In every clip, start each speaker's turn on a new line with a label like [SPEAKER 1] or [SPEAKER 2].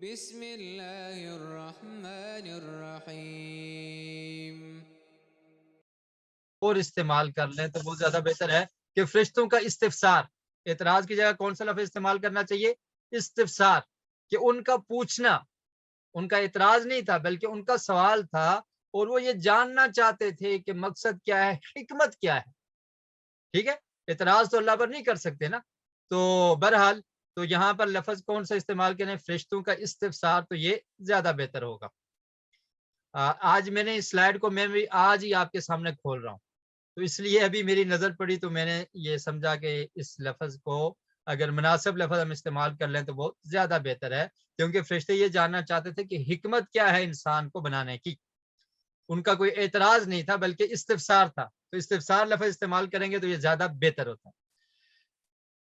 [SPEAKER 1] بسم اللہ الرحمن الرحیم۔
[SPEAKER 2] اور استعمال کر لیں تو بہت زیادہ بہتر ہے کہ فرشتوں کا استفسار، اعتراض کی جگہ کون سا لفظ استعمال کرنا چاہیے؟ استفسار، کہ ان کا پوچھنا، ان کا اعتراض نہیں تھا بلکہ ان کا سوال تھا، اور وہ یہ جاننا چاہتے تھے کہ مقصد کیا ہے، حکمت کیا ہے۔ ٹھیک ہے، اعتراض تو اللہ پر نہیں کر سکتے نا، تو بہرحال تو یہاں پر لفظ کون سا استعمال کریں؟ فرشتوں کا استفسار، تو یہ زیادہ بہتر ہوگا۔ آج میں نے اس سلائیڈ کو میں بھی آج ہی آپ کے سامنے کھول رہا ہوں، تو اس لیے ابھی میری نظر پڑی تو میں نے یہ سمجھا کہ اس لفظ کو اگر مناسب لفظ ہم استعمال کر لیں تو بہت زیادہ بہتر ہے، کیونکہ فرشتے یہ جاننا چاہتے تھے کہ حکمت کیا ہے انسان کو بنانے کی۔ ان کا کوئی اعتراض نہیں تھا بلکہ استفسار تھا، تو استفسار لفظ استعمال کریں گے تو یہ زیادہ بہتر ہوتا ہے۔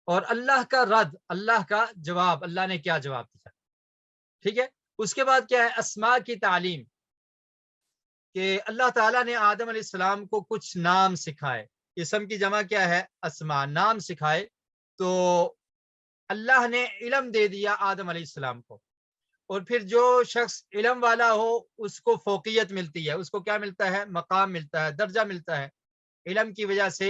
[SPEAKER 2] اور اللہ کا رد، اللہ کا جواب، اللہ نے کیا جواب دیا۔ ٹھیک ہے، اس کے بعد کیا ہے؟ اسماء کی تعلیم، کہ اللہ تعالیٰ نے آدم علیہ السلام کو کچھ نام سکھائے۔ اسم کی جمع کیا ہے؟ اسماء، نام سکھائے۔ تو اللہ نے علم دے دیا آدم علیہ السلام کو، اور پھر جو شخص علم والا ہو اس کو فوقیت ملتی ہے، اس کو کیا ملتا ہے؟ مقام ملتا ہے، درجہ ملتا ہے، علم کی وجہ سے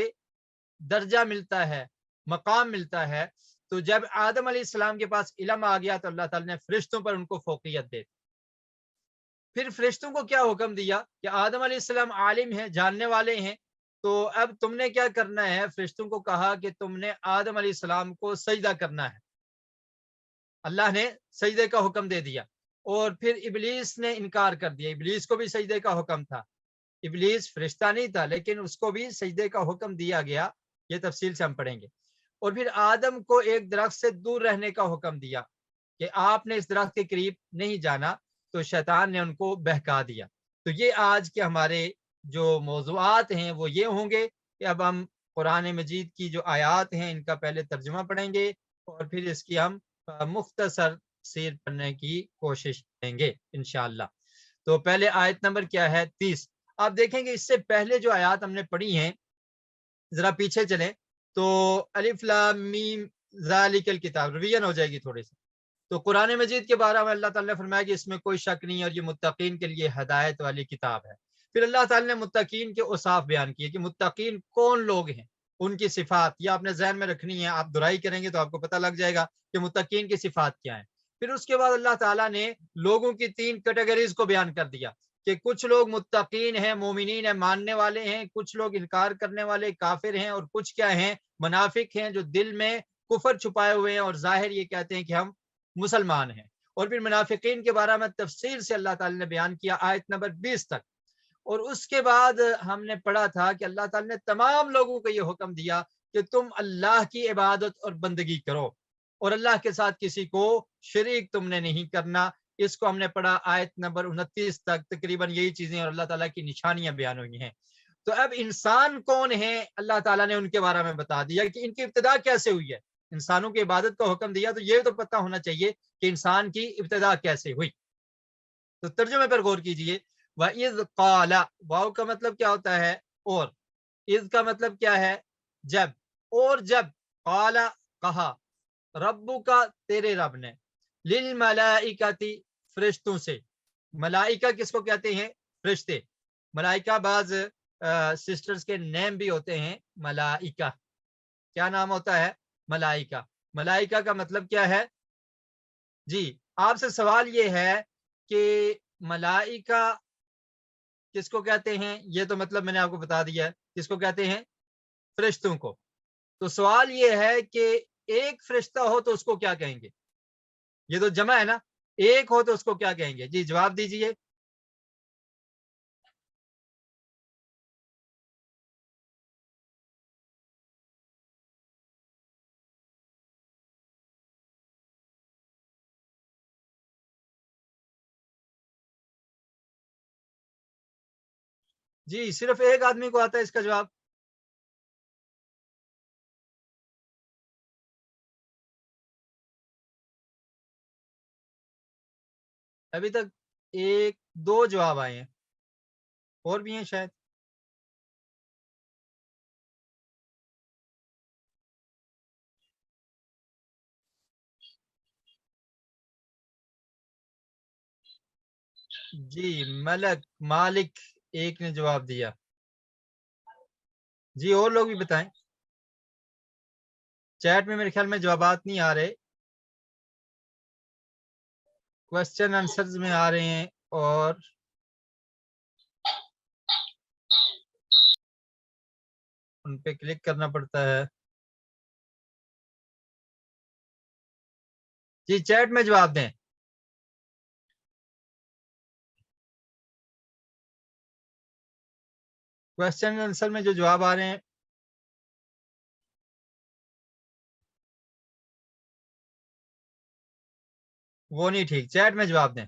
[SPEAKER 2] درجہ ملتا ہے، مقام ملتا ہے۔ تو جب آدم علیہ السلام کے پاس علم آ گیا تو اللہ تعالیٰ نے فرشتوں پر ان کو فوقیت دے دی۔ پھر فرشتوں کو کیا حکم دیا کہ آدم علیہ السلام عالم ہیں، جاننے والے ہیں، تو اب تم نے کیا کرنا ہے؟ فرشتوں کو کہا کہ تم نے آدم علیہ السلام کو سجدہ کرنا ہے۔ اللہ نے سجدے کا حکم دے دیا، اور پھر ابلیس نے انکار کر دیا۔ ابلیس کو بھی سجدے کا حکم تھا، ابلیس فرشتہ نہیں تھا لیکن اس کو بھی سجدے کا حکم دیا گیا، یہ تفصیل سے ہم پڑھیں گے۔ اور پھر آدم کو ایک درخت سے دور رہنے کا حکم دیا کہ آپ نے اس درخت کے قریب نہیں جانا، تو شیطان نے ان کو بہکا دیا۔ تو یہ آج کے ہمارے جو موضوعات ہیں وہ یہ ہوں گے کہ اب ہم قرآن مجید کی جو آیات ہیں ان کا پہلے ترجمہ پڑھیں گے، اور پھر اس کی ہم مختصر تفسیر پڑھنے کی کوشش کریں گے انشاءاللہ۔ تو پہلے آیت نمبر کیا ہے؟ 30۔ آپ دیکھیں گے اس سے پہلے جو آیات ہم نے پڑھی ہیں، ذرا پیچھے چلیں تو الف لام میم ذالک الکتاب، ریویژن ہو جائے گی تھوڑی سی۔ تو قرآن مجید کے بارے میں اللہ تعالیٰ نے فرمایا کہ اس میں کوئی شک نہیں ہے، اور یہ متقین کے لیے ہدایت والی کتاب ہے۔ پھر اللہ تعالیٰ نے متقین کے اوصاف بیان کیے کہ متقین کون لوگ ہیں، ان کی صفات یہ آپ نے ذہن میں رکھنی ہے، آپ دہرائی کریں گے تو آپ کو پتہ لگ جائے گا کہ متقین کی صفات کیا ہیں۔ پھر اس کے بعد اللہ تعالیٰ نے لوگوں کی 3 کیٹیگریز کو بیان کر دیا کہ کچھ لوگ متقین ہیں، مومنین ہیں، ماننے والے ہیں، کچھ لوگ انکار کرنے والے کافر ہیں، اور کچھ کیا ہیں؟ منافق ہیں، جو دل میں کفر چھپائے ہوئے ہیں اور ظاہر یہ کہتے ہیں کہ ہم مسلمان ہیں۔ اور پھر منافقین کے بارے میں تفصیل سے اللہ تعالیٰ نے بیان کیا آیت نمبر 20 تک۔ اور اس کے بعد ہم نے پڑھا تھا کہ اللہ تعالیٰ نے تمام لوگوں کو یہ حکم دیا کہ تم اللہ کی عبادت اور بندگی کرو، اور اللہ کے ساتھ کسی کو شریک تم نے نہیں کرنا۔ اس کو ہم نے پڑھا آیت نمبر 29 تک، تقریباً یہی چیزیں اور اللہ تعالیٰ کی نشانیاں بیان ہوئی ہیں۔ تو اب انسان کون ہیں؟ اللہ تعالیٰ نے ان کے بارے میں بتا دیا کہ ان کی ابتدا کیسے ہوئی ہے۔ انسانوں کی عبادت کا حکم دیا تو یہ تو پتہ ہونا چاہیے کہ انسان کی ابتدا کیسے ہوئی۔ تو ترجمے پر غور کیجئے۔ وَإِذْ قَالَ، واو کا مطلب کیا ہوتا ہے؟ اور، اذ کا مطلب کیا ہے؟ جب، اور جب، قال کہا، ربو کا تیرے رب نے، للملائکتی فرشتوں سے۔ ملائکہ کس کو کہتے ہیں؟ فرشتے۔ ملائکہ بعض سسٹرز کے نیم بھی ہوتے ہیں ملائکہ۔ کیا نام ہوتا ہے؟ ملائکہ۔ ملائکہ کا مطلب کیا ہے؟ جی، آپ سے سوال یہ ہے کہ ملائکہ کس کو کہتے ہیں؟ یہ تو مطلب میں نے آپ کو بتا دیا ہے، کس کو کہتے ہیں؟ فرشتوں کو۔ تو سوال یہ ہے کہ ایک فرشتہ ہو تو اس کو کیا کہیں گے؟ یہ تو جمع ہے نا، ایک ہو تو اس کو کیا کہیں گے؟ جی جواب دیجئے۔ جی صرف ایک آدمی کو آتا ہے اس کا جواب۔ ابھی تک ایک دو جواب آئے ہیں، اور بھی ہیں شاید۔ جی ملک مالک ایک نے جواب دیا. جی اور لوگ بھی بتائیں. چیٹ میں میرے خیال میں جوابات نہیں آ رہے, کوشچن آنسرز میں آ رہے ہیں اور ان پہ کلک کرنا پڑتا ہے. جی چیٹ میں جواب دیں. کوشچن آنسر میں جو جواب آ رہے ہیں وہ نہیں ٹھیک, چیٹ میں جواب دیں.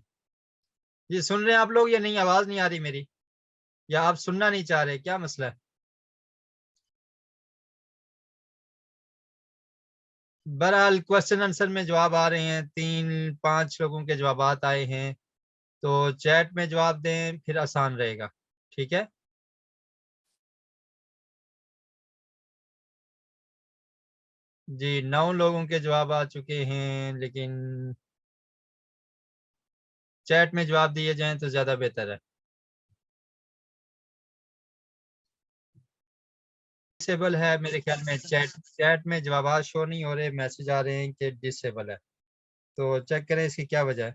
[SPEAKER 2] جی سن رہے ہیں آپ لوگ یا نہیں؟ آواز نہیں آ رہی میری, یا آپ سننا نہیں چاہ رہے, کیا مسئلہ ہے؟ بہرحال کوشچن آنسر میں جواب آ رہے ہیں, 3-5 لوگوں کے جوابات آئے ہیں, تو چیٹ میں جواب دیں پھر آسان رہے گا. ٹھیک ہے. جی 9 لوگوں کے جواب آ چکے ہیں, لیکن چیٹ میں جواب دیے جائیں تو زیادہ بہتر ہے. ڈسیبل ہے میرے خیال میں, چیٹ میں جوابات شو نہیں ہو رہے, میسج آ رہے ہیں کہ ڈسیبل ہے, تو چیک کریں اس کی کیا وجہ ہے.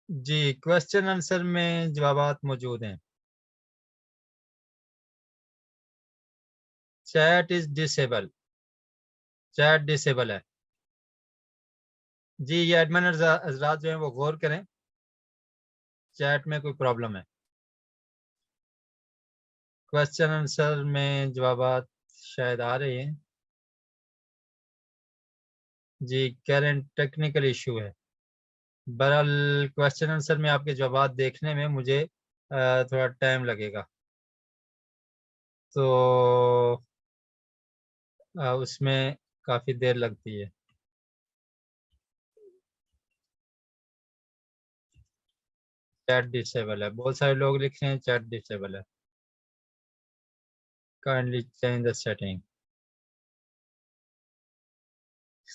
[SPEAKER 2] جی کوشچن آنسر میں جوابات موجود ہیں. چیٹ از ڈسیبل, چیٹ ڈسیبل ہے. جی یہ ایڈمن حضرات جو ہیں وہ غور کریں, چیٹ میں کوئی پرابلم ہے. کوشچن آنسر میں جوابات شاید آ رہے ہیں. جی کرنٹ ٹیکنیکل ایشو ہے. بہرحال کوشچن آنسر میں آپ کے جوابات دیکھنے میں مجھے تھوڑا ٹائم لگے گا, تو اس میں کافی دیر لگتی ہے. چیٹ ڈسیبل ہے, بہت سارے لوگ لکھ رہے ہیں چیٹ ڈسیبل ہے. Kindly change the setting.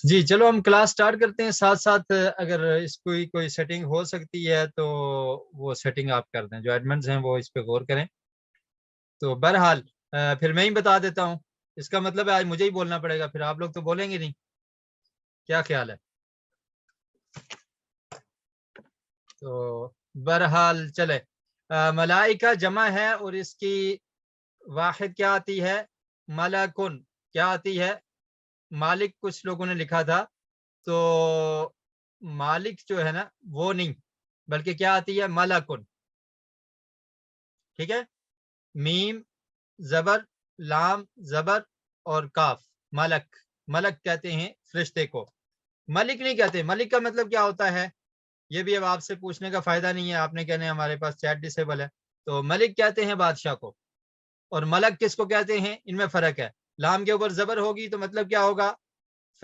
[SPEAKER 2] جی چلو ہم کلاس سٹارٹ کرتے ہیں, ساتھ ساتھ اگر اس کوئی سیٹنگ ہو سکتی ہے تو وہ سیٹنگ آپ کر دیں, جو ایڈمنز ہیں وہ اس پہ غور کریں. تو بہرحال پھر میں ہی بتا دیتا ہوں, اس کا مطلب ہے آج مجھے ہی بولنا پڑے گا, پھر آپ لوگ تو بولیں گے نہیں. کیا خیال ہے؟ تو بہرحال چلے, ملائکہ جمع ہے اور اس کی واحد کیا آتی ہے؟ ملکن. کیا آتی ہے؟ مالک کچھ لوگوں نے لکھا تھا, تو مالک جو ہے نا وہ نہیں, بلکہ کیا آتی ہے؟ ملکن. ٹھیک ہے, میم زبر, لام زبر اور کاف, ملک. ملک کہتے ہیں فرشتے کو, ملک نہیں کہتے. ملک کا مطلب کیا ہوتا ہے یہ بھی اب آپ سے پوچھنے کا فائدہ نہیں ہے, آپ نے کہنے ہمارے پاس چیٹ ڈسیبل ہے. تو ملک کہتے ہیں بادشاہ کو, اور ملک کس کو کہتے ہیں, ان میں فرق ہے. لام کے اوپر زبر ہوگی تو مطلب کیا ہوگا؟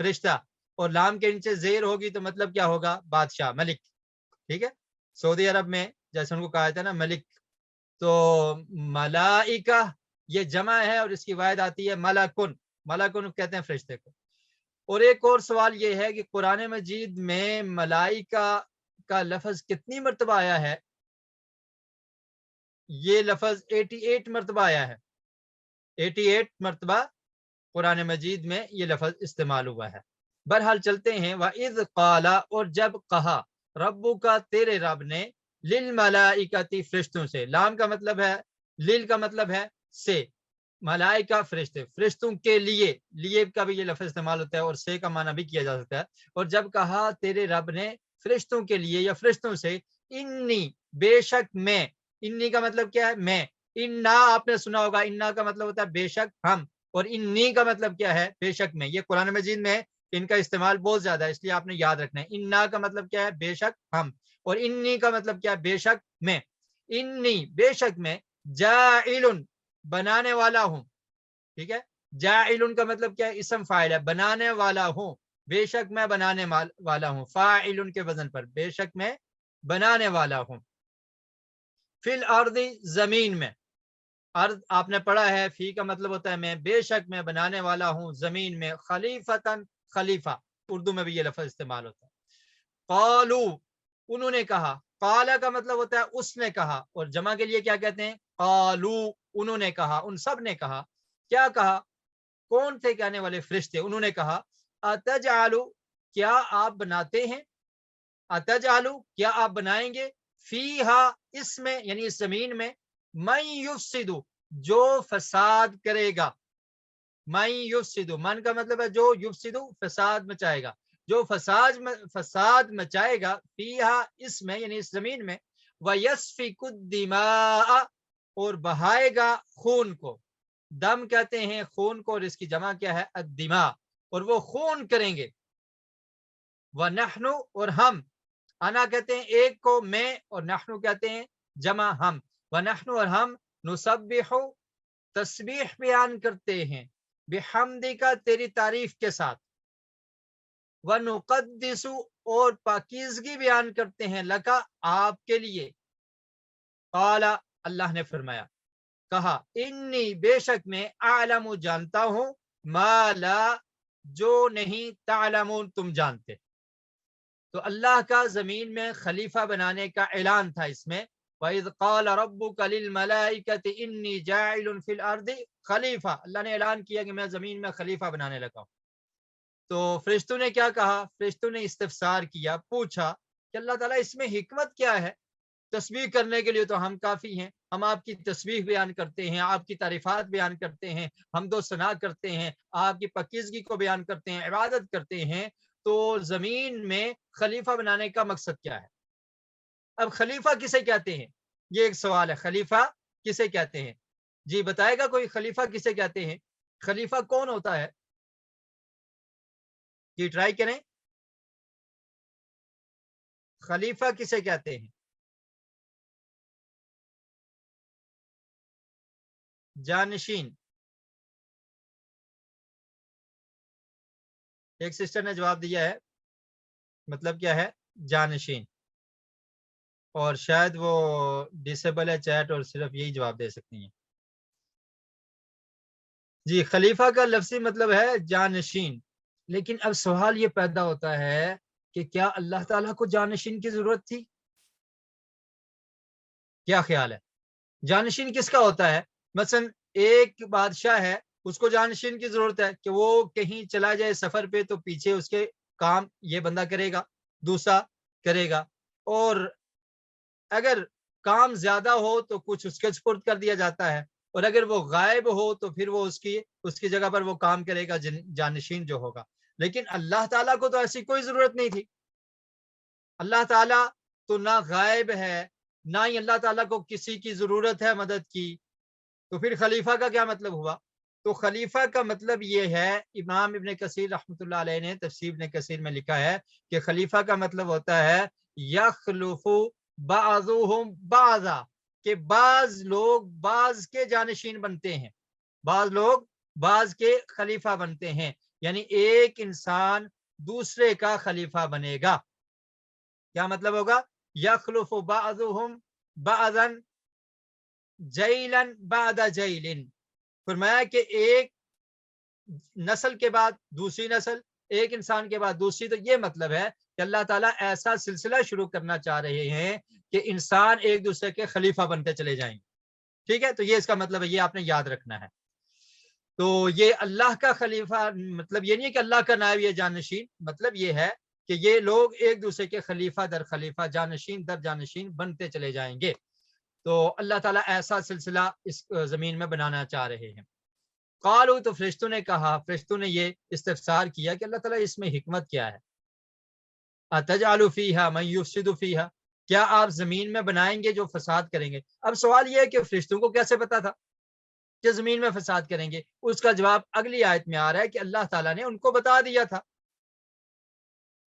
[SPEAKER 2] فرشتہ, اور لام کے نیچے زیر ہوگی تو مطلب کیا ہوگا؟ بادشاہ, ملک. ٹھیک ہے, سعودی عرب میں جیسے ان کو کہا جاتا ہے نا ملک, تو ملائکہ یہ جمع ہے اور اس کی واحد آتی ہے ملکن. ملکن کہتے ہیں فرشتے کو. اور ایک اور سوال یہ ہے کہ قرآن مجید میں ملائکہ کا لفظ کتنی مرتبہ آیا ہے؟ یہ لفظ 88 مرتبہ آیا ہے. 88 مرتبہ قرآن مجید میں یہ لفظ استعمال ہوا ہے. بہرحال چلتے ہیں. وَإِذْ قَالَ, اور جب کہا, ربو کا تیرے رب نے, للملائکتی فرشتوں سے. لام کا مطلب ہے, لل کا مطلب ہے سے, ملائکہ فرشتے, فرشتوں کے لیے کا بھی یہ لفظ استعمال ہوتا ہے, اور سے کا معنی بھی کیا جا سکتا ہے. اور جب کہا تیرے رب نے فرشتوں کے لیے یا فرشتوں سے, انی بے شک میں. انی کا مطلب کیا ہے؟ میں. انا آپ نے سنا ہوگا, انا کا مطلب ہوتا ہے بے شک ہم, اور انی کا مطلب کیا ہے؟ بے شک میں. یہ قرآن مجید میں ان کا استعمال بہت زیادہ ہے, اس لیے آپ نے یاد رکھنا ہے. انا کا مطلب کیا ہے؟ بے شک ہم, اور انی کا مطلب کیا ہے؟ بے شک میں. انی بے شک میں, جاعل بنانے والا ہوں. ٹھیک ہے, جاعل کا مطلب کیا ہے؟ اسم فاعل ہے, بنانے والا ہوں. بے شک میں بنانے والا ہوں, فاعل کے وزن پر, بے شک میں بنانے والا ہوں. فی الارض زمین میں. ارض آپ نے پڑھا ہے، فی کا مطلب ہوتا ہے میں، بے شک میں بنانے والا ہوں زمین میں، خلیفتن خلیفہ، اردو میں بھی یہ لفظ استعمال ہوتا ہے۔ قالو انہوں نے کہا، قالا کا مطلب ہوتا ہے اس نے کہا، اور جمع کے لیے کیا کہتے ہیں؟ قالو انہوں نے کہا، ان سب نے کہا۔ کیا کہا؟ کون تھے کہنے والے؟ فرشتے۔ انہوں نے کہا اتجعلو کیا آپ بناتے ہیں، اتجعلو کیا آپ بنائیں گے، فیہا اس میں یعنی اس زمین میں، من یفسدو جو فساد کرے گا، من یفسدو من کا مطلب ہے جو، یفسدو فساد مچائے گا، جو فساد مچائے گا، فیہا اس میں یعنی اس زمین میں، ویسفک الدماء اور بہائے گا خون کو، دم کہتے ہیں خون کو، اور اس کی جمع کیا ہے؟ الدماء، اور وہ خون کریں گے، وَنَحْنُ اور ہم، انا کہتے ہیں ایک کو میں، اور نحنو کہتے ہیں جمع ہم، وَنَحْنُ اور ہم، نُسَبِّحُ تسبیح بیان کرتے ہیں، بحمدک تیری تعریف کے ساتھ، وَنُقَدِّسُ اور پاکیزگی بیان کرتے ہیں، لکا آپ کے لیے، قال اللہ نے فرمایا، کہا، انی بے شک میں، اعلم جانتا ہوں، ما لا جو نہیں، تعلمون تم جانتے۔ تو اللہ کا زمین میں خلیفہ بنانے کا اعلان تھا اس میں، وَإِذْ قَالَ رَبُّكَ لِلْمَلَائِكَةِ إِنِّي جَاعِلٌ فِي الْأَرْضِ خلیفہ، اللہ نے اعلان کیا کہ میں زمین میں خلیفہ بنانے لگا ہوں۔ تو فرشتوں نے کیا کہا؟ فرشتوں نے استفسار کیا، پوچھا کہ اللہ تعالیٰ اس میں حکمت کیا ہے؟ تسبیح کرنے کے لیے تو ہم کافی ہیں، ہم آپ کی تسبیح بیان کرتے ہیں، آپ کی تعریفات بیان کرتے ہیں، حمد و ثنا کرتے ہیں، آپ کی پاکیزگی کو بیان کرتے ہیں، عبادت کرتے ہیں، تو زمین میں خلیفہ بنانے کا مقصد کیا ہے؟ اب خلیفہ کسے کہتے ہیں؟ یہ ایک سوال ہے، خلیفہ کسے کہتے ہیں؟ جی بتائے گا کوئی، خلیفہ کسے کہتے ہیں؟ خلیفہ کون ہوتا ہے؟ جی ٹرائی کریں، خلیفہ کسے کہتے ہیں؟ جانشین، ایک سسٹر نے جواب دیا ہے، مطلب کیا ہے؟ جانشین، اور شاید وہ ڈسیبل ہے چیٹ اور صرف یہی جواب دے سکتی ہیں۔ جی خلیفہ کا لفظی مطلب ہے جانشین، لیکن اب سوال یہ پیدا ہوتا ہے کہ کیا اللہ تعالیٰ کو جانشین کی ضرورت تھی؟ کیا خیال ہے؟ جانشین کس کا ہوتا ہے؟ مثلا ایک بادشاہ ہے، اس کو جانشین کی ضرورت ہے کہ وہ کہیں چلا جائے سفر پہ تو پیچھے اس کے کام یہ بندہ کرے گا، دوسرا کرے گا، اور اگر کام زیادہ ہو تو کچھ اس کے سپرد کر دیا جاتا ہے، اور اگر وہ غائب ہو تو پھر وہ اس کی جگہ پر وہ کام کرے گا جانشین جو ہوگا۔ لیکن اللہ تعالیٰ کو تو ایسی کوئی ضرورت نہیں تھی، اللہ تعالیٰ تو نہ غائب ہے، نہ ہی اللہ تعالیٰ کو کسی کی ضرورت ہے مدد کی، تو پھر خلیفہ کا کیا مطلب ہوا؟ تو خلیفہ کا مطلب یہ ہے، امام ابن کثیر رحمۃ اللہ علیہ نے تفسیر ابن کثیر میں لکھا ہے کہ خلیفہ کا مطلب ہوتا ہے یخلف بعضهم بعضا، کہ بعض لوگ بعض کے جانشین بنتے ہیں، بعض لوگ بعض کے خلیفہ بنتے ہیں، یعنی ایک انسان دوسرے کا خلیفہ بنے گا۔ کیا مطلب ہوگا؟ یخلف بعضهم بعضا جیلن بعد جیلن، فرمایا کہ ایک نسل کے بعد دوسری نسل، ایک انسان کے بعد دوسری، تو یہ مطلب ہے کہ اللہ تعالیٰ ایسا سلسلہ شروع کرنا چاہ رہے ہیں کہ انسان ایک دوسرے کے خلیفہ بنتے چلے جائیں گے۔ ٹھیک ہے، تو یہ اس کا مطلب ہے، یہ آپ نے یاد رکھنا ہے۔ تو یہ اللہ کا خلیفہ مطلب یہ نہیں ہے کہ اللہ کا نائب یا جانشین، مطلب یہ ہے کہ یہ لوگ ایک دوسرے کے خلیفہ در خلیفہ، جانشین در جانشین بنتے چلے جائیں گے۔ تو اللہ تعالیٰ ایسا سلسلہ اس زمین میں بنانا چاہ رہے ہیں۔ قالو تو فرشتوں نے کہا، فرشتوں نے یہ استفسار کیا کہ اللہ تعالیٰ اس میں حکمت کیا ہے؟ اتجعل فیہا من یفسد فیہا، کیا آپ زمین میں بنائیں گے جو فساد کریں گے؟ اب سوال یہ ہے کہ فرشتوں کو کیسے پتا تھا کہ زمین میں فساد کریں گے؟ اس کا جواب اگلی آیت میں آ رہا ہے کہ اللہ تعالیٰ نے ان کو بتا دیا تھا۔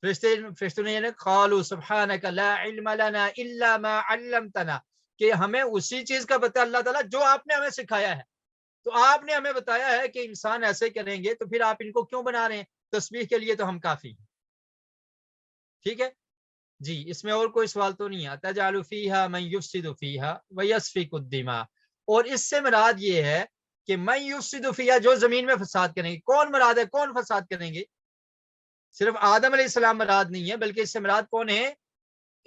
[SPEAKER 2] فرشتوں نے قالوا سبحانک لا علم لنا الا ما علمتنا، کہ ہمیں اسی چیز کا پتہ اللہ تعالیٰ جو آپ نے ہمیں سکھایا ہے، تو آپ نے ہمیں بتایا ہے کہ انسان ایسے کریں گے، تو پھر آپ ان کو کیوں بنا رہے ہیں؟ تسبیح کے لیے تو ہم کافی ہیں۔ ٹھیک ہے جی، اس میں اور کوئی سوال تو نہیں ہے؟ تجعل فیہا من یفسد فیہا ویسفک الدماء، اور اس سے مراد یہ ہے کہ من یفسد فیہا، جو زمین میں فساد کریں گے. کون مراد ہے؟ کون فساد کریں گے؟ صرف آدم علیہ السلام مراد نہیں ہے، بلکہ اس سے مراد کون ہے؟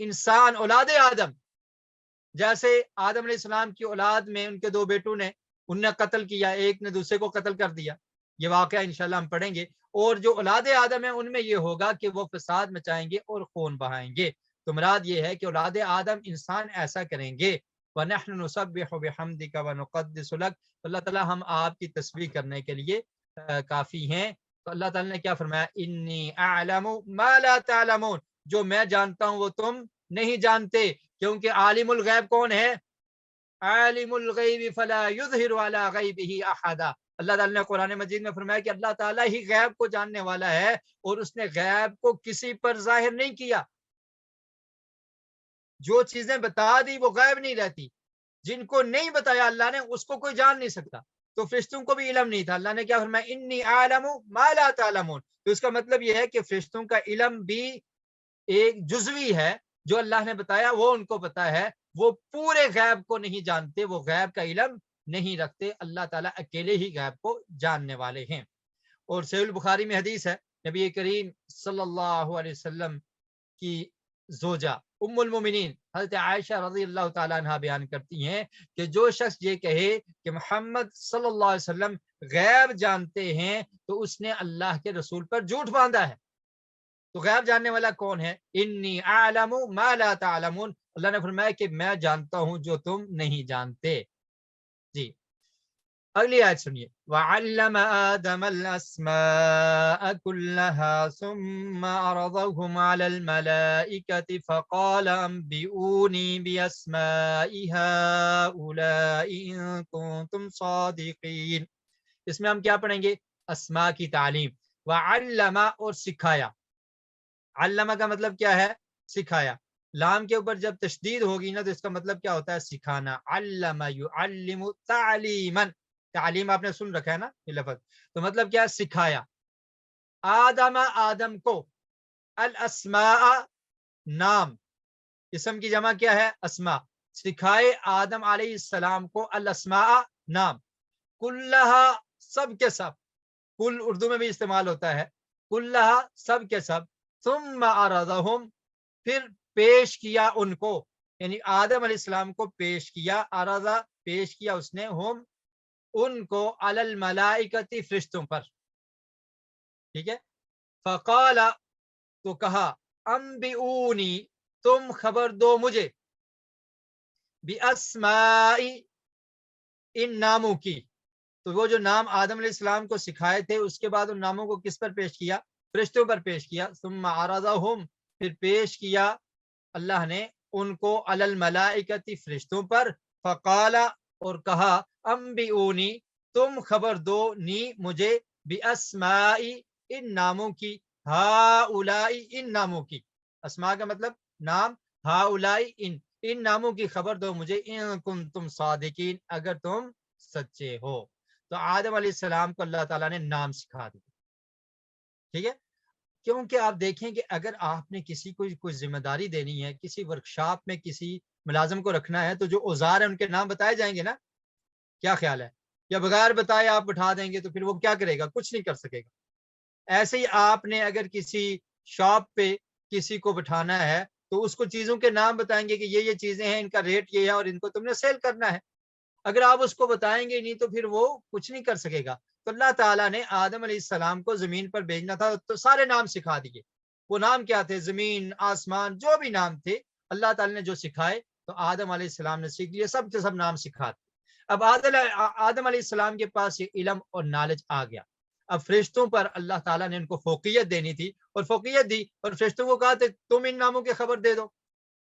[SPEAKER 2] انسان، اولاد آدم. جیسے آدم علیہ السلام کی اولاد میں ان کے دو بیٹوں نے، ان نے قتل کیا، ایک نے دوسرے کو قتل کر دیا. یہ واقعہ انشاءاللہ ہم پڑھیں گے. اور جو اولاد آدم ہے ان میں یہ ہوگا کہ وہ فساد مچائیں گے اور خون بہائیں گے. تو مراد یہ ہے کہ اولاد آدم انسان ایسا کریں گے. وَنَحْنُ نُسَبِّحُ بِحَمْدِكَ وَنُقَدِّسُ لَكَ. اللہ تعالیٰ ہم آپ کی تسبیح کرنے کے لیے کافی ہیں. تو اللہ تعالیٰ نے کیا فرمایا؟ انی اعلم ما لا تعلمون، جو میں جانتا ہوں وہ تم نہیں جانتے. کیونکہ عالم الغیب کون ہے؟ عالم الغیب فلا یظہر علی غیبہ احدا. اللہ تعالیٰ نے قرآن مجید میں فرمایا کہ اللہ تعالیٰ ہی غیب کو جاننے والا ہے، اور اس نے غیب کو کسی پر ظاہر نہیں کیا. جو چیزیں بتا دی وہ غیب نہیں رہتی. جن کو نہیں بتایا اللہ نے اس کو کوئی جان نہیں سکتا. تو فرشتوں کو بھی علم نہیں تھا. اللہ نے کیا فرمایا؟ انی اعلم ما لا تعلمون. تو اس کا مطلب یہ ہے کہ فرشتوں کا علم بھی ایک جزوی ہے. جو اللہ نے بتایا وہ ان کو پتا ہے. وہ پورے غیب کو نہیں جانتے، وہ غیب کا علم نہیں رکھتے. اللہ تعالیٰ اکیلے ہی غیب کو جاننے والے ہیں. اور صحیح البخاری میں حدیث ہے، نبی کریم صلی اللہ علیہ وسلم کی زوجہ ام المومنین حضرت عائشہ رضی اللہ تعالیٰ عنہ بیان کرتی ہیں کہ جو شخص یہ کہے کہ محمد صلی اللہ علیہ وسلم غیب جانتے ہیں تو اس نے اللہ کے رسول پر جھوٹ باندھا ہے. تو غیب جاننے والا کون ہے؟ انی اعلم ما لا تعلمون. اللہ نے فرمایا کہ میں جانتا ہوں جو تم نہیں جانتے. جی اگلی آیت سنیے. وَعَلَّمَ آدَمَ الْأَسْمَاءَ كُلَّهَا ثُمَّ عَرَضَهُمْ عَلَى الْمَلَائِكَةِ فَقَالَ أَنْبِئُونِي بِأَسْمَاءِ هَؤُلَاءِ إِن كُنتُمْ صَادِقِينَ. اس میں ہم کیا پڑھیں گے؟ اسماء کی تعلیم. وَعَلَّمَ، اور سکھایا. علمہ کا مطلب کیا ہے؟ سکھایا. لام کے اوپر جب تشدید ہوگی نا تو اس کا مطلب کیا ہوتا ہے؟ سکھانا. علم یعلم تعلیما. تعلیم آپ نے سن رکھا ہے نا یہ لفظ. تو مطلب کیا؟ سکھایا. آدم، آدم کو. الاسماء، نام. اسم کی جمع کیا ہے؟ اسماء. سکھائے آدم علیہ السلام کو الاسماء، نام. کلہا، سب کے سب. کل اردو میں بھی استعمال ہوتا ہے. کلہا، سب کے سب. ثم عرضہم، پھر پیش کیا ان کو، یعنی آدم علیہ السلام کو پیش کیا. عرضہ، پیش کیا اس نے، ہم، ان کو، علی الملائکۃ، فرشتوں پر. ٹھیک ہے. فقال، تو کہا، انبئونی، تم خبر دو مجھے، باسماء، ان ناموں کی. تو وہ جو نام آدم علیہ السلام کو سکھائے تھے اس کے بعد ان ناموں کو کس پر پیش کیا؟ فرشتوں پر پیش کیا. ثم عرضہم، پھر پیش کیا اللہ نے ان کو، علی الملائکۃ، فرشتوں پر. فقال، اور کہا، انبئونی، تم خبر دو، نی، مجھے، باسماء، ان ناموں کی، ہؤلاء، ان ناموں کی. اسماء کا مطلب نام، ہؤلاء، ان ناموں کی خبر دو مجھے، ان کنتم صادقین، اگر تم سچے ہو. تو آدم علیہ السلام کو اللہ تعالیٰ نے نام سکھا دیا. ٹھیک ہے. کیونکہ آپ دیکھیں کہ اگر آپ نے کسی کو کوئی ذمہ داری دینی ہے، کسی ورکشاپ میں کسی ملازم کو رکھنا ہے، تو جو اوزار ہیں ان کے نام بتائے جائیں گے نا. کیا خیال ہے؟ یا بغیر بتائے آپ بٹھا دیں گے تو پھر وہ کیا کرے گا؟ کچھ نہیں کر سکے گا. ایسے ہی آپ نے اگر کسی شاپ پہ کسی کو بٹھانا ہے تو اس کو چیزوں کے نام بتائیں گے کہ یہ چیزیں ہیں، ان کا ریٹ یہ ہے اور ان کو تم نے سیل کرنا ہے. اگر آپ اس کو بتائیں گے نہیں تو پھر وہ کچھ نہیں کر سکے گا. تو اللہ تعالیٰ نے آدم علیہ السلام کو زمین پر بھیجنا تھا تو سارے نام سکھا دیے. وہ نام کیا تھے؟ زمین، آسمان، جو بھی نام تھے اللہ تعالیٰ نے جو سکھائے تو آدم علیہ السلام نے سیکھ لیے. سب کے سب نام سکھاتے. اب آدم علیہ السلام کے پاس یہ علم اور نالج آ گیا. اب فرشتوں پر اللہ تعالیٰ نے ان کو فوقیت دینی تھی اور فوقیت دی، اور فرشتوں کو کہا تھا تم ان ناموں کی خبر دے دو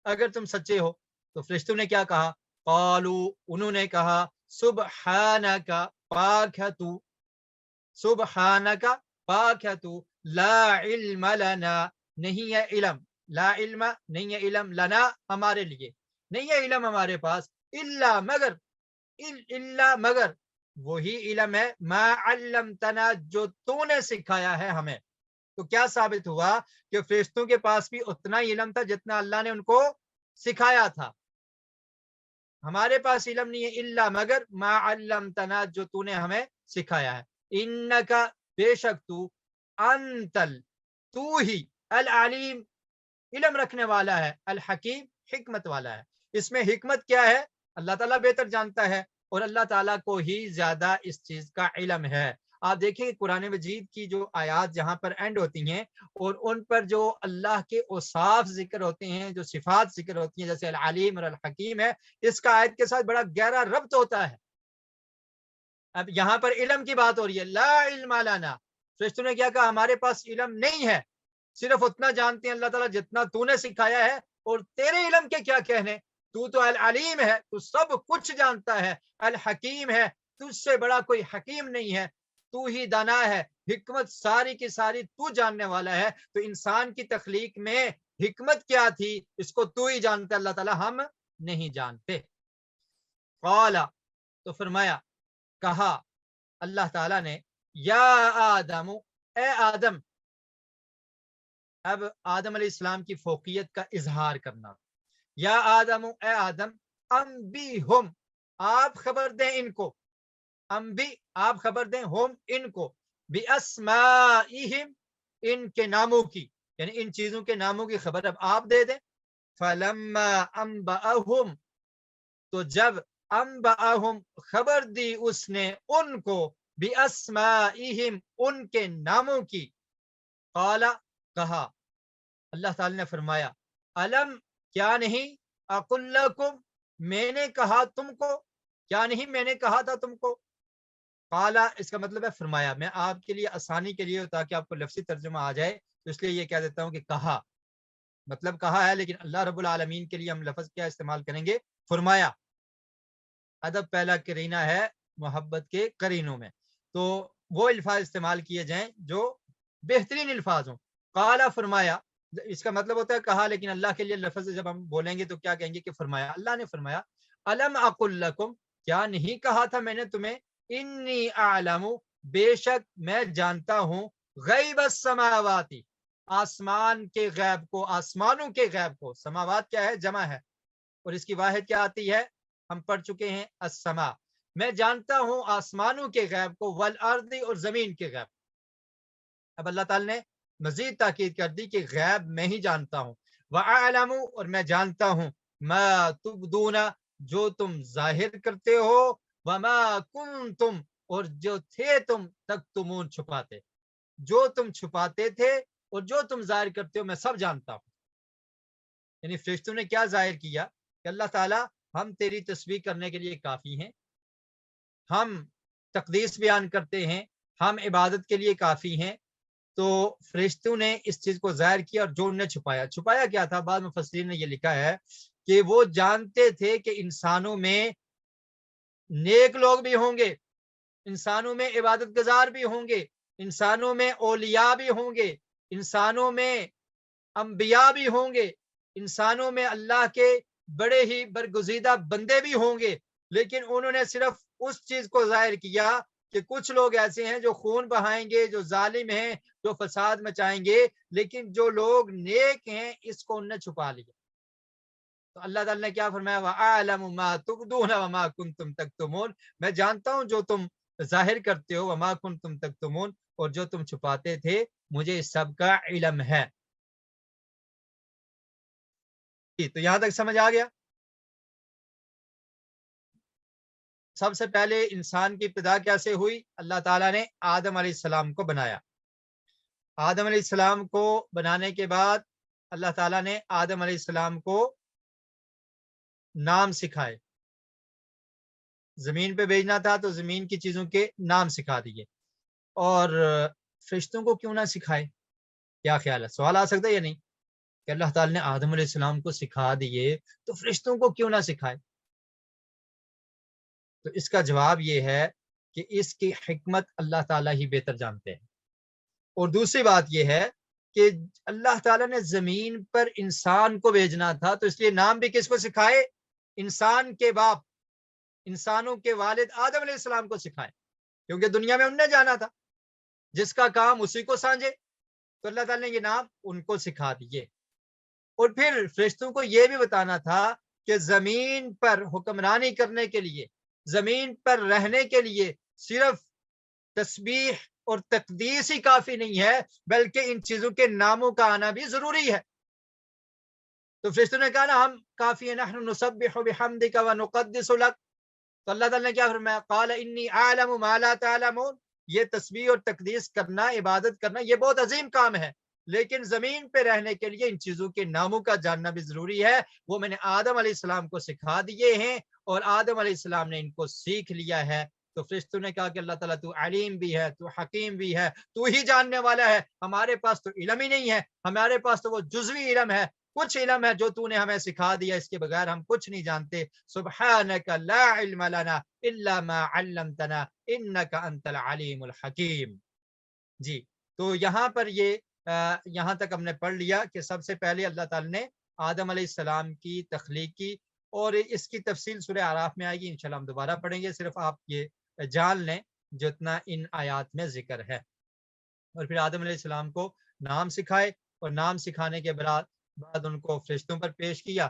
[SPEAKER 2] اگر تم سچے ہو. تو فرشتوں نے کیا کہا؟ قالوا، انہوں نے کہا، سبحانک، پاک ہے تو، سبحانک، پاک ہے تو، لا علم لنا، نہیں ہے علم، لا علم، نہیں ہے علم، لنا، ہمارے لیے، نہیں ہے علم ہمارے پاس، الا، مگر، الا، مگر، وہی علم ہے، ما علمتنا، جو تو نے سکھایا ہے ہمیں. تو کیا ثابت ہوا؟ کہ فرشتوں کے پاس بھی اتنا ہی علم تھا جتنا اللہ نے ان کو سکھایا تھا. ہمارے پاس علم نہیں ہے الا مگر ما علمتنا جو تو نے ہمیں سکھایا ہے. انکا بے شک تو انتل تو ہی العلیم علم رکھنے والا ہے الحکیم حکمت والا ہے. اس میں حکمت کیا ہے اللہ تعالیٰ بہتر جانتا ہے اور اللہ تعالیٰ کو ہی زیادہ اس چیز کا علم ہے. آپ دیکھیں قرآن مجید کی جو آیات جہاں پر اینڈ ہوتی ہیں اور ان پر جو اللہ کے اوصاف ذکر ہوتے ہیں جو صفات ذکر ہوتی ہیں جیسے العلیم اور الحکیم ہے اس کا آیت کے ساتھ بڑا گہرا ربط ہوتا ہے. اب یہاں پر علم کی بات ہو رہی ہے لا علم لنا فرشتوں نے کیا کہا ہمارے پاس علم نہیں ہے صرف اتنا جانتے ہیں اللہ تعالیٰ جتنا تو نے سکھایا ہے اور تیرے علم کے کیا کہنے تو العلیم ہے تو سب کچھ جانتا ہے الحکیم ہے تجھ سے بڑا کوئی حکیم نہیں ہے تو ہی دانا ہے حکمت ساری کی ساری تو جاننے والا ہے. تو انسان کی تخلیق میں حکمت کیا تھی اس کو تو ہی جانتا اللہ تعالیٰ ہم نہیں جانتے. قال تو فرمایا کہا اللہ تعالیٰ نے یا آدم اے آدم. اب آدم علیہ السلام کی فوقیت کا اظہار کرنا. یا آدم اے آدم انبیہم آپ خبر دیں ان کو انبی آپ خبر دیں ہم ان کو باسمائہم ان کے ناموں کی یعنی ان چیزوں کے ناموں کی خبر اب آپ دے دیں. فلما انبأہم تو جب انبأہم خبر دی اس نے ان کو باسمائہم ان کے ناموں کی قال کہا اللہ تعالی نے فرمایا الم کیا نہیں اقل لکم میں نے کہا تم کو کیا نہیں میں نے کہا تھا تم کو. قالا اس کا مطلب ہے فرمایا. میں آپ کے لیے آسانی کے لیے تاکہ آپ کو لفظی ترجمہ آ جائے تو اس لیے یہ کہہ دیتا ہوں کہ کہا مطلب کہا ہے لیکن اللہ رب العالمین کے لیے ہم لفظ کیا استعمال کریں گے فرمایا. ادب پہلا کرینہ ہے محبت کے کرینوں میں تو وہ الفاظ استعمال کیے جائیں جو بہترین الفاظ ہوں. قالا فرمایا اس کا مطلب ہوتا ہے کہا لیکن اللہ کے لیے لفظ جب ہم بولیں گے تو کیا کہیں گے کہ فرمایا. اللہ نے فرمایا الم اقل لکم کیا نہیں کہا تھا میں نے تمہیں انی اعلم بے شک میں جانتا ہوں غیب السماواتی آسمان کے غیب کو آسمانوں کے غیب کو. سماوات کیا ہے جمع ہے اور اس کی واحد کیا آتی ہے ہم پڑھ چکے ہیں السما. میں جانتا ہوں آسمانوں کے غیب کو والارض اور زمین کے غیب. اب اللہ تعالی نے مزید تاکید کر دی کہ غیب میں ہی جانتا ہوں. وَأَعْلَمُ اور میں جانتا ہوں مَا تُبْدُونَ جو تم ظاہر کرتے ہو وَمَا كُنْتُمْ اور جو تھے تم تکتمون چھپاتے جو تم چھپاتے تھے اور جو تم ظاہر کرتے ہو میں سب جانتا ہوں. یعنی فرشتوں نے کیا ظاہر کیا کہ اللہ تعالیٰ ہم تیری تسبیح کرنے کے لیے کافی ہیں ہم تقدیس بیان کرتے ہیں ہم عبادت کے لیے کافی ہیں. تو فرشتوں نے اس چیز کو ظاہر کیا اور جو انہیں چھپایا کیا تھا بعض مفسرین نے یہ لکھا ہے کہ وہ جانتے تھے کہ انسانوں میں نیک لوگ بھی ہوں گے انسانوں میں عبادت گزار بھی ہوں گے انسانوں میں اولیاء بھی ہوں گے انسانوں میں انبیاء بھی ہوں گے انسانوں میں اللہ کے بڑے ہی برگزیدہ بندے بھی ہوں گے لیکن انہوں نے صرف اس چیز کو ظاہر کیا کہ کچھ لوگ ایسے ہیں جو خون بہائیں گے جو ظالم ہیں جو فساد مچائیں گے لیکن جو لوگ نیک ہیں اس کو انہوں نے چھپا لیا. تو اللہ تعالی نے کیا فرمایا وَأَعْلَمُ مَا تُبْدُونَ وَمَا كُنْتُمْ تَكْتُمُونَ میں جانتا ہوں جو تم ظاہر کرتے ہو وَمَا كُنْتُمْ تَكْتُمُونَ اور جو تم چھپاتے تھے مجھے اس سب کا علم ہے. تو یہاں تک سمجھ آ گیا. سب سے پہلے انسان کی ابتدا کیسے ہوئی اللہ تعالیٰ نے آدم علیہ السلام کو بنایا. آدم علیہ السلام کو بنانے کے بعد اللہ تعالیٰ نے آدم علیہ السلام کو نام سکھائے. زمین پہ بھیجنا تھا تو زمین کی چیزوں کے نام سکھا دیے اور فرشتوں کو کیوں نہ سکھائے. کیا خیال ہے سوال آ سکتا ہے یا نہیں کہ اللہ تعالیٰ نے آدم علیہ السلام کو سکھا دیے تو فرشتوں کو کیوں نہ سکھائے. تو اس کا جواب یہ ہے کہ اس کی حکمت اللہ تعالیٰ ہی بہتر جانتے ہیں. اور دوسری بات یہ ہے کہ اللہ تعالیٰ نے زمین پر انسان کو بھیجنا تھا تو اس لیے نام بھی کس کو سکھائے انسان کے باپ انسانوں کے والد آدم علیہ السلام کو سکھائے کیونکہ دنیا میں انہیں جانا تھا جس کا کام اسی کو سانجے تو اللہ تعالیٰ نے یہ نام ان کو سکھا دیے. اور پھر فرشتوں کو یہ بھی بتانا تھا کہ زمین پر حکمرانی کرنے کے لیے، زمین پر رہنے کے لیے صرف تسبیح اور تقدیس ہی کافی نہیں ہے، بلکہ ان چیزوں کے ناموں کا آنا بھی ضروری ہے۔ تو فرشتوں نے کہا نا ہم کافی ہیں، نحن نسبح بحمدک ونقدس لک، تو اللہ تعالیٰ نے کیا فرمایا؟ قال انی اعلم ما لا تعلمون، یہ تسبیح اور تقدیس کرنا، عبادت کرنا، یہ بہت عظیم کام ہے، لیکن زمین پہ رہنے کے لیے ان چیزوں کے ناموں کا جاننا بھی ضروری ہے۔ وہ میں نے آدم علیہ السلام کو سکھا دیے ہیں اور آدم علیہ السلام نے ان کو سیکھ لیا ہے۔ تو فرشتوں نے کہا کہ اللہ تعالیٰ تو علیم بھی ہے، تو حکیم بھی ہے، تو ہی جاننے والا ہے، ہمارے پاس تو علم ہی نہیں ہے، ہمارے پاس تو وہ جزوی علم ہے، کچھ علم ہے جو تو نے ہمیں سکھا دیا، اس کے بغیر ہم کچھ نہیں جانتے۔ سبحانک لا علم لنا الا ما علمتنا انک انت العلیم الحکیم۔ جی، تو یہاں پر یہاں تک ہم نے پڑھ لیا کہ سب سے پہلے اللہ تعالی نے آدم علیہ السلام کی تخلیق کی، اور اس کی تفصیل سورہ اعراف میں آئے گی، انشاءاللہ ہم دوبارہ پڑھیں گے، صرف آپ یہ جان لیں جتنا ان آیات میں ذکر ہے۔ اور پھر آدم علیہ السلام کو نام سکھائے، اور نام سکھانے کے بعد ان کو فرشتوں پر پیش کیا،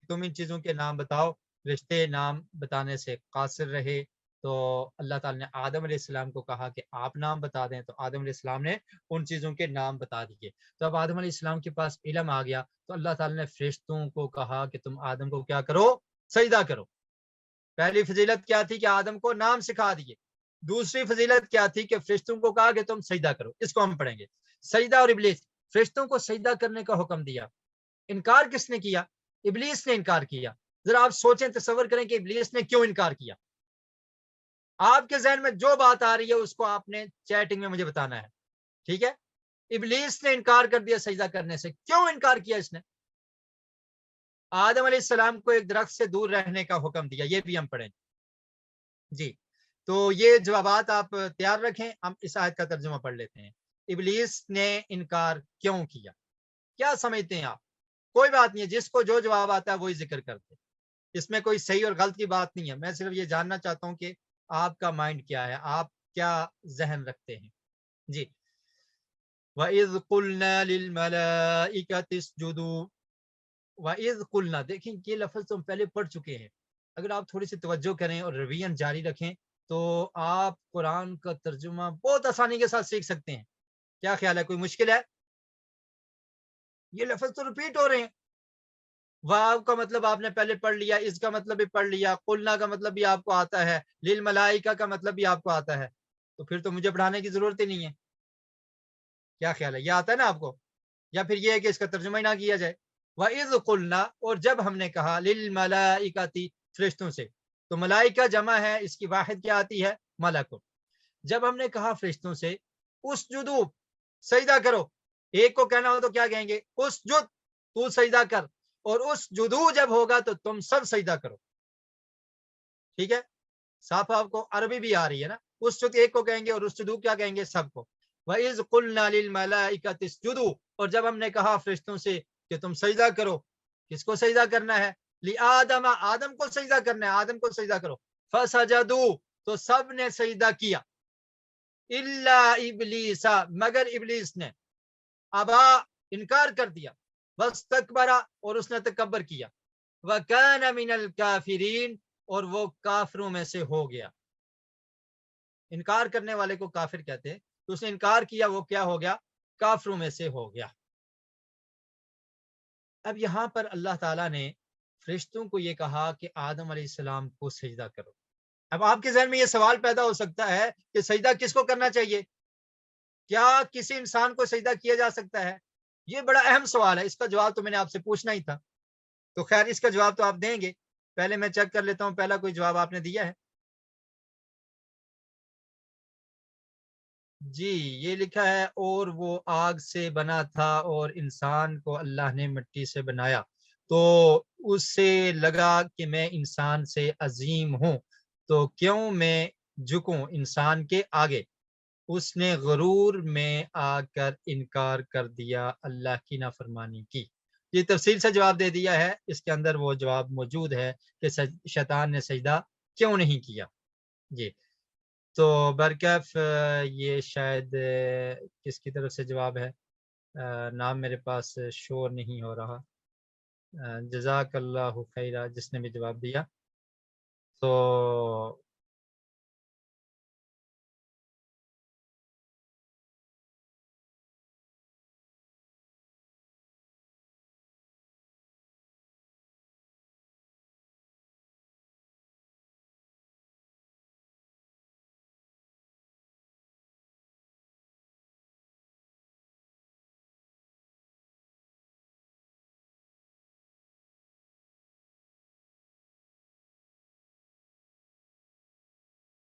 [SPEAKER 2] تم ان چیزوں کے نام بتاؤ۔ فرشتے نام بتانے سے قاصر رہے، تو اللہ تعالی نے آدم علیہ السلام کو کہا کہ آپ نام بتا دیں، تو آدم علیہ السلام نے ان چیزوں کے نام بتا دیے۔ تو اب آدم علیہ السلام کے پاس علم آ گیا، تو اللہ تعالی نے فرشتوں کو کہا کہ تم آدم کو کیا کرو؟ سجدہ کرو۔ پہلی فضیلت کیا تھی کہ آدم کو نام سکھا دیے، دوسری فضیلت کیا تھی کہ فرشتوں کو کہا کہ تم سجدہ کرو۔ اس کو ہم پڑھیں گے۔ سجدہ اور ابلیس، فرشتوں کو سجدہ کرنے کا حکم دیا، انکار کس نے کیا؟ ابلیس نے انکار کیا۔ ذرا آپ سوچیں، تصور کریں کہ ابلیس نے کیوں انکار کیا۔ آپ کے ذہن میں جو بات آ رہی ہے اس کو آپ نے چیٹنگ میں مجھے بتانا ہے، ٹھیک ہے؟ ابلیس نے انکار کر دیا سجدہ کرنے سے، کیوں انکار کیا اس نے؟ آدم علیہ السلام کو ایک درخت سے دور رہنے کا حکم دیا، یہ بھی ہم پڑھیں۔ جی، تو یہ جوابات آپ تیار رکھیں، ہم اس آیت کا ترجمہ پڑھ لیتے ہیں۔ ابلیس نے انکار کیوں کیا؟ کیا سمجھتے ہیں آپ؟ کوئی بات نہیں ہے، جس کو جو جواب آتا ہے وہی ذکر کرتے، اس میں کوئی صحیح اور غلط کی بات نہیں ہے، میں صرف یہ جاننا چاہتا ہوں کہ آپ کا مائنڈ کیا ہے، آپ کیا ذہن رکھتے ہیں۔ جی، وَإِذْ قُلْنَا لِلْمَلَائِكَةِ اسْجُدُوا، وَإِذْ قُلْنَا، دیکھیں یہ لفظ تو ہم پہلے پڑھ چکے ہیں، اگر آپ تھوڑی سی توجہ کریں اور رویہ جاری رکھیں تو آپ قرآن کا ترجمہ بہت آسانی کے ساتھ سیکھ سکتے ہیں۔ کیا خیال ہے، کوئی مشکل ہے؟ یہ لفظ تو ریپیٹ ہو رہے ہیں، واو کا مطلب آپ نے پہلے پڑھ لیا، اس کا مطلب بھی پڑھ لیا، قلنا کا مطلب بھی آپ کو آتا ہے، للملائکہ کا مطلب بھی آپ کو آتا ہے، تو پھر تو مجھے پڑھانے کی ضرورت ہی نہیں ہے۔ کیا خیال ہے، یہ آتا ہے نا آپ کو؟ یا پھر یہ ہے کہ اس کا ترجمہ ہی نہ کیا جائے؟ وَإِذْ قُلْنَا، اور جب ہم نے کہا، للملائکۃ، فرشتوں سے، تو ملائکہ جمع ہے، اس کی واحد کیا آتی ہے؟ ملک۔ جب ہم نے کہا فرشتوں سے اسجدوا، سجدہ کرو، ایک کو کہنا ہو تو کیا کہیں گے؟ اسجد، تو سجدہ کر، اور اس جدو جب ہوگا تو تم سب سجدہ کرو، ٹھیک ہے؟ صاف آپ کو عربی بھی آ رہی ہے نا؟ اس جد ایک کو کہیں گے اور اس جدو کیا کہیں گے؟ سب کو۔ وَإِذْ قُلْنَا لِلْمَلَائِكَةِ اسْجُدُوا، اور جب ہم نے کہا فرشتوں سے کہ تم سجدہ کرو، کس کو سجدہ کرنا ہے؟ لِآدَمَ، آدم کو سجدہ کرنا ہے، آدم کو سجدہ کرو۔ فَسَجَدُوا، تو سب نے سجدہ کیا، إِلَّا إِبْلِيسَ، مگر ابلیس نے، ابا، انکار کر دیا، واستکبر، اور اس نے تکبر کیا، وَكَانَ مِنَ الْكَافِرِينَ، اور وہ کافروں میں سے ہو گیا۔ انکار کرنے والے کو کافر کہتے ہیں، تو اس نے انکار کیا، وہ کیا ہو گیا؟ کافروں میں سے ہو گیا۔ اب یہاں پر اللہ تعالیٰ نے فرشتوں کو یہ کہا کہ آدم علیہ السلام کو سجدہ کرو۔ اب آپ کے ذہن میں یہ سوال پیدا ہو سکتا ہے کہ سجدہ کس کو کرنا چاہیے؟ کیا کسی انسان کو سجدہ کیا جا سکتا ہے؟ یہ بڑا اہم سوال ہے، اس کا جواب تو میں نے آپ سے پوچھنا ہی تھا، تو خیر اس کا جواب تو آپ دیں گے، پہلے میں چیک کر لیتا ہوں پہلا کوئی جواب آپ نے دیا ہے۔ جی، یہ لکھا ہے، اور وہ آگ سے بنا تھا اور انسان کو اللہ نے مٹی سے بنایا، تو اس سے لگا کہ میں انسان سے عظیم ہوں، تو کیوں میں جھکوں انسان کے آگے، اس نے غرور میں آ کر انکار کر دیا، اللہ کی نافرمانی کی۔ یہ تفصیل سے جواب دے دیا ہے، اس کے اندر وہ جواب موجود ہے کہ شیطان نے سجدہ کیوں نہیں کیا۔ جی، تو برکیف یہ شاید کس کی طرف سے جواب ہے؟ نام میرے پاس شو نہیں ہو رہا۔ جزاک اللہ خیرہ جس نے بھی جواب دیا. تو